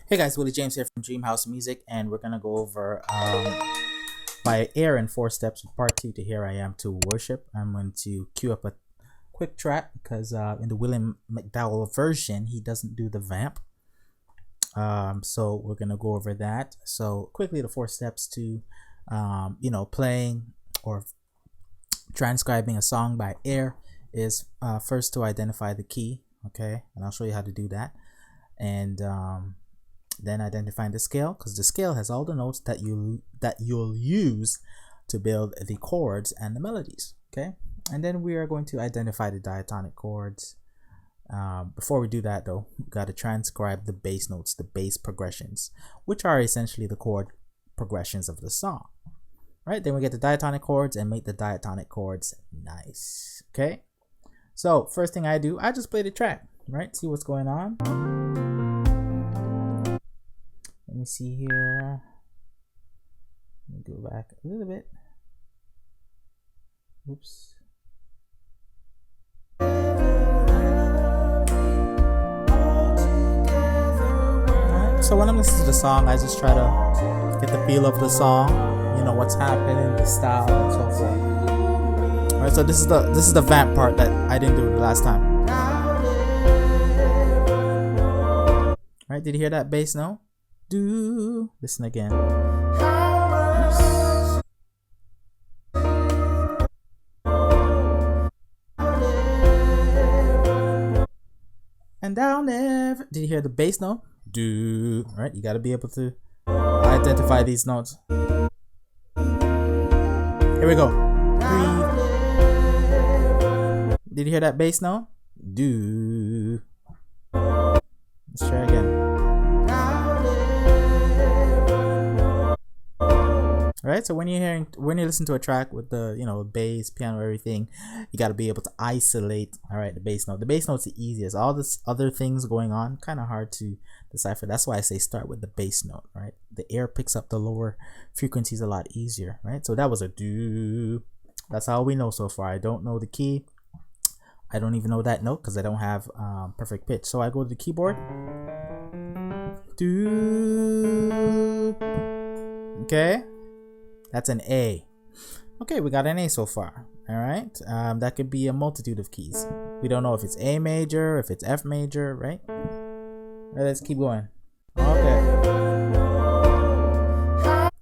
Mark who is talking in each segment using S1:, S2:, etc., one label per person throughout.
S1: Hey guys, Willie James here from DreamHouse Musiq, and we're gonna go over my Air in 4 steps part 2 to Here I Am to Worship. I'm going to cue up a quick track because in the William McDowell version, he doesn't do the vamp. So we're gonna go over that. So quickly, the 4 steps to playing or transcribing a song by Air is first to identify the key, okay, and I'll show you how to do that, and then identifying the scale, because the scale has all the notes that you'll use to build the chords and the melodies, okay. And then we are going to identify the diatonic chords. Before we do that though, we got to transcribe the bass notes, the bass progressions, which are essentially the chord progressions of the song, right? Then we get the diatonic chords and make the diatonic chords nice, okay. So first thing I do, I just play the track, right? See what's going on. Let me see here. Let me go back a little bit. Oops. Alright, so when I'm listening to the song, I just try to get the feel of the song, you know, what's happening, the style, and so forth. Alright, so this is the vamp part that I didn't do the last time. Alright, did you hear that bass note? Do listen again. Oops. And down there. Did you hear the bass note? Do. All right, you got to be able to identify these notes. Here we go. Breathe. Did you hear that bass note? Do. Let's try again. Right, so when you listen to a track with the bass, piano, everything, you got to be able to isolate, all right, the bass note. The bass note's the easiest. All this other things going on, kind of hard to decipher. That's why I say start with the bass note, right? The Air picks up the lower frequencies a lot easier, right? So that was a do. That's all we know so far. I don't know the key. I don't even know that note because I don't have perfect pitch. So I go to the keyboard. Do. Okay. That's an A. Okay, we got an A so far. All right. That could be a multitude of keys. We don't know if it's A major, if it's F major, right? All right, let's keep going. Okay.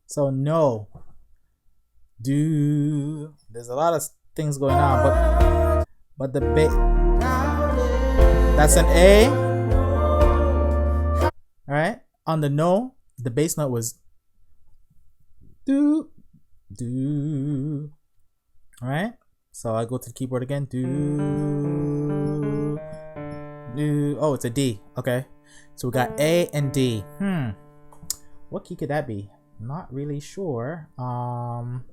S1: So no. Do. There's a lot of things going on, but the bass. That's an A. All right. On the no, the bass note was do. All right, so I go to the keyboard again. Do. Oh, it's a D. Okay, so we got A and D. What key could that be? Not really sure. Well,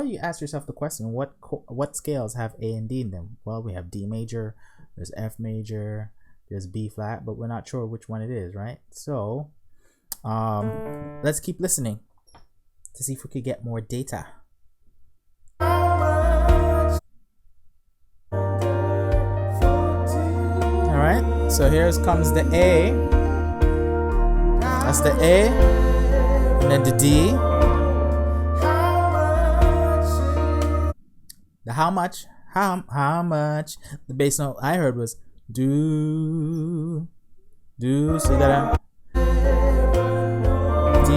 S1: you ask yourself the question, what scales have A and D in them? Well, we have D major, there's F major, there's B flat, but we're not sure which one it is, right? So let's keep listening to see if we could get more data. Alright, so here comes the A. That's the A. And then the D. The how much? How much? The bass note I heard was do. So you gotta D.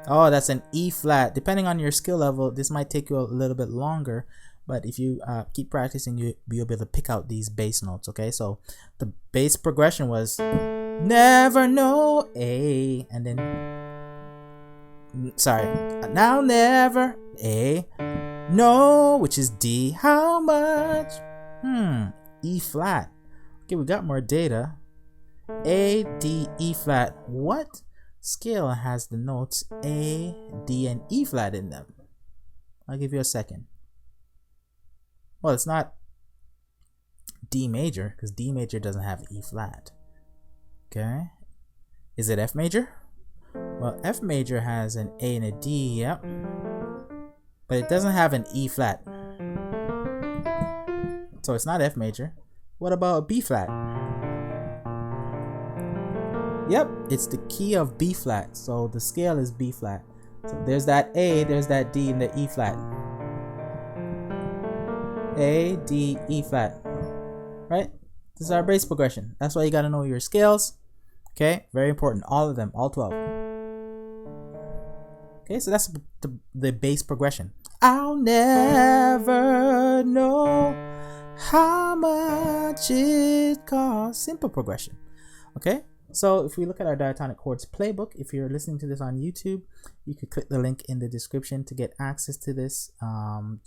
S1: Oh, that's an E flat. Depending on your skill level, this might take you a little bit longer, but if you keep practicing, you'll be able to pick out these bass notes, okay? So the bass progression was never know A, and then now never A, no, which is D, how much? E flat. Okay, we got more data. A, D, E flat. What scale has the notes A, D, and E flat in them? I'll give you a second. Well, it's not D major because D major doesn't have E flat. Okay. Is it F major? Well, F major has an A and a D, yep. But it doesn't have an E flat. So it's not F major. What about B flat? Yep, it's the key of B flat. So the scale is B flat. So there's that A, there's that D, and the E flat. A, D, E flat. Right? This is our bass progression. That's why you gotta know your scales. Okay, very important. All of them, all 12. Okay, so that's the bass progression. I'll never know how much it costs. Simple progression. Okay, so if we look at our diatonic chords playbook, if you're listening to this on YouTube, you could click the link in the description to get access to this.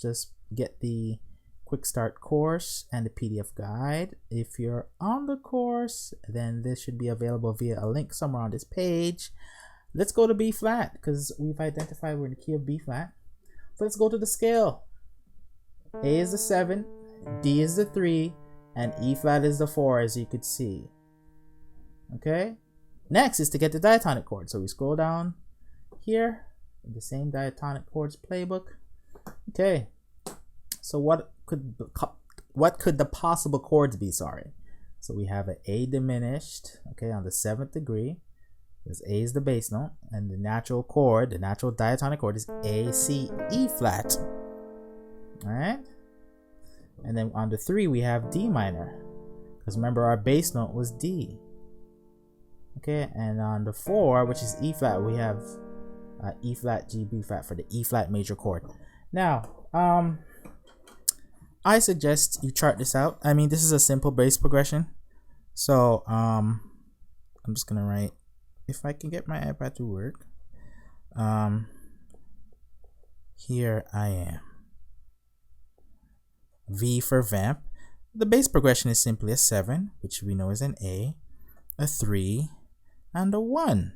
S1: Just get the quick start course and the PDF guide. If you're on the course, then this should be available via a link somewhere on this page. Let's go to B flat because we've identified we're in the key of B flat. So let's go to the scale. A is the 7, D is the 3, and E flat is the 4, as you could see. Okay, next is to get the diatonic chord. So we scroll down here in the same diatonic chords playbook. Okay, so what could the possible chords be? Sorry, so we have an A diminished, okay, on the 7th degree, because A is the bass note, and the natural chord, the natural diatonic chord is A, C, E flat. All right, and then on the 3 we have D minor, because remember our bass note was D. Okay, and on the 4, which is E flat, we have E flat, G, B flat for the E flat major chord. Now, I suggest you chart this out. I mean, this is a simple bass progression. So, I'm just gonna write, if I can get my iPad to work. Here I am. V for vamp. The bass progression is simply a 7, which we know is an A, a 3, and a 1.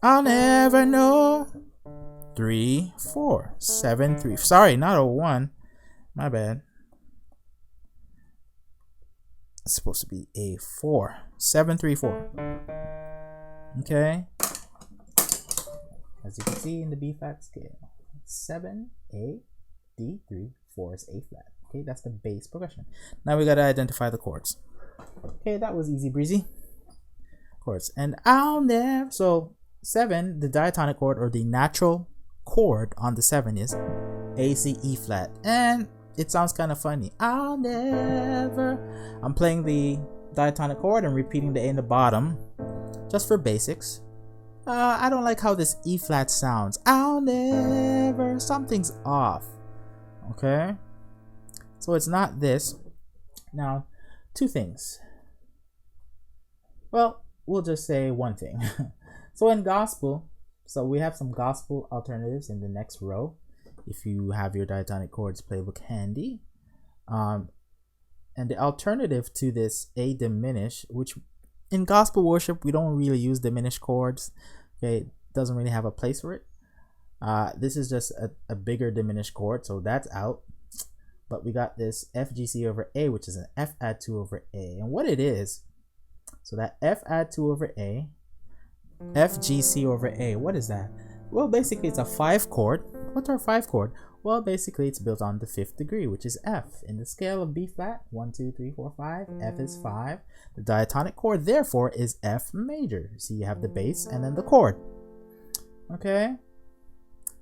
S1: I'll never know. 3, 4, 7, 3. Sorry, not a 1. My bad. It's supposed to be a 4. 7, 3, 4. Okay. As you can see in the B flat scale, 7, A, D, 3, 4 is A flat. Okay, that's the bass progression. Now we gotta identify the chords. Okay, that was easy breezy. Chords. And I'll never. So 7, the diatonic chord or the natural chord on the 7 is A, C, E flat. And it sounds kind of funny. I'll never. I'm playing the diatonic chord and repeating the A in the bottom just for basics. I don't like how this E flat sounds. I'll never. Something's off. Okay. So it's not this. Now, 2 things. Well, we'll just say one thing. So in gospel, so we have some gospel alternatives in the next row. If you have your diatonic chords playbook handy. And the alternative to this A diminished, which in gospel worship, we don't really use diminished chords. Okay, it doesn't really have a place for it. This is just a bigger diminished chord, so that's out. But we got this F, G, C over A, which is an F add 2 over A. And what it is, so that F add 2 over A, F, G, C over A, what is that? Well, basically it's a 5 chord. What's our 5 chord? Well, basically it's built on the 5th degree, which is F. In the scale of B flat, 1, 2, 3, 4, 5, F is 5. The diatonic chord, therefore, is F major. See, you have the bass and then the chord. Okay?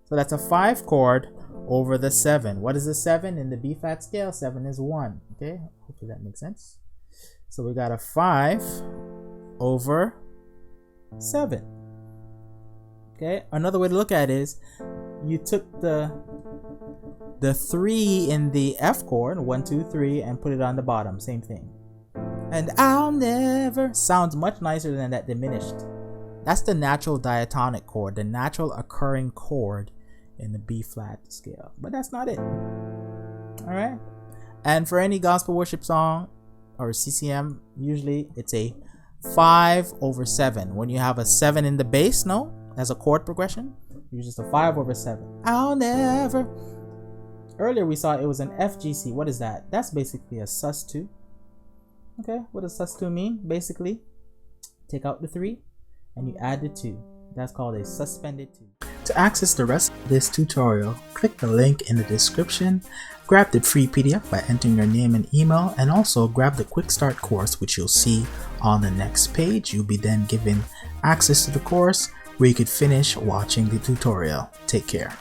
S1: So that's a 5 chord over the 7. What is the 7 in the B flat scale? 7 is 1. Okay? Hopefully that makes sense. So we got a 5 over 7. Okay? Another way to look at it is you took the 3 in the F chord, 1, 2, 3, and put it on the bottom. Same thing. And I'll never sounds much nicer than that diminished. That's the natural diatonic chord, the natural occurring chord in the B flat scale. But that's not it. Alright? And for any gospel worship song or CCM, usually it's a 5 over 7. When you have a 7 in the bass note as a chord progression, it's just a 5 over 7. I'll never. Earlier we saw it was an FGC. What is that? That's basically a sus2. Okay, what does sus2 mean? Basically, take out the 3 and you add the 2. That's called a suspended 2. To access the rest of this tutorial, click the link in the description, grab the free PDF by entering your name and email, and also grab the Quick Start course, which you'll see on the next page. You'll be then given access to the course where you could finish watching the tutorial. Take care.